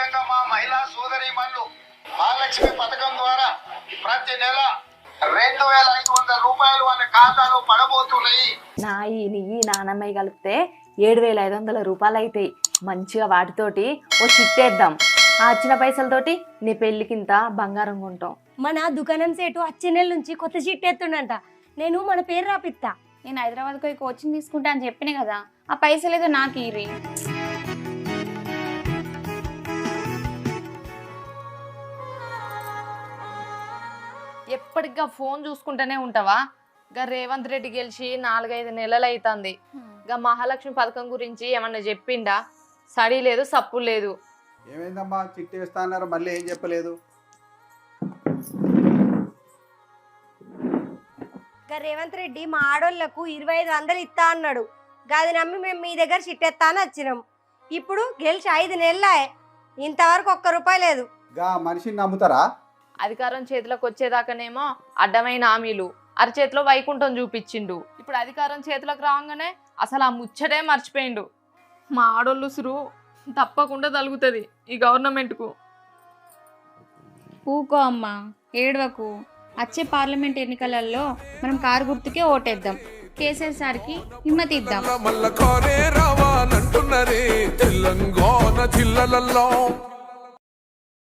ముఖ్యంగా మా మహిళా సోదరీమణులు మహాలక్ష్మి పథకం ద్వారా ప్రతి నెల 2,500 రూపాయలు వాళ్ళ ఖాతాలో పడబోతున్నాయి. నీ నానమ్మ కలిపితే 7,500 రూపాయలు అవుతాయి. మంచిగా వాటితోటి ఓ చిట్టేద్దాం. ఆ వచ్చిన పైసలతోటి నీ పెళ్ళికింత బంగారం కొంటాం. మన దుకాణం సేటు వచ్చే నెల నుంచి కొత్త చిట్టి ఎత్తుండంట. నేను మన పేరు రాపిస్తా. నేను హైదరాబాద్కి పోయి కోచింగ్ తీసుకుంటా అని చెప్పిన కదా, ఆ పైసలు ఏదో నాకు ఇరి. ఎప్పటిగా ఫోన్ చూసుకుంటూనే ఉంటావా? గా రేవంత్ రెడ్డి గెలిచి 4-5 నెలలు అవుతుంది. గా మహాలక్ష్మి పథకం గురించి ఏమన్నా చెప్పిండా? సడి లేదు, సప్పు లేదు. ఏమైందమ్మా, చిట్టి వేస్తా అన్నారు, మళ్ళీ ఏం చెప్పలేదు? రేవంత్ రెడ్డి మా ఆడోళ్లకు 2,500 ఇస్తా అన్నాడు. గది నమ్మి మేము మీ దగ్గర చిట్టెత్తా అని వచ్చినాం. ఇప్పుడు గెలిచి 5 నెలలే, ఇంతవరకు ₹1 లేదు. గా మనిషిని నమ్ముతారా? అధికారం చేతిలోకి వచ్చేదాకానేమో అడ్డమైన హామీలు, అరచేతిలో వైకుంఠం చూపించిండు. ఇప్పుడు అధికారం చేతిలోకి రాగానే అసలు ఆ ముచ్చటే మర్చిపోయిండు. మా ఆడోళ్ళు సురు తప్పకుండా తలుగుతుంది ఈ గవర్నమెంట్కు. ఊకో అమ్మా, ఏడవకు. వచ్చే పార్లమెంట్ ఎన్నికలలో మనం కారు గుర్తుకే ఓటేద్దాం. కేసీఆర్ సార్కి హిమ్మతి ఇద్దాం.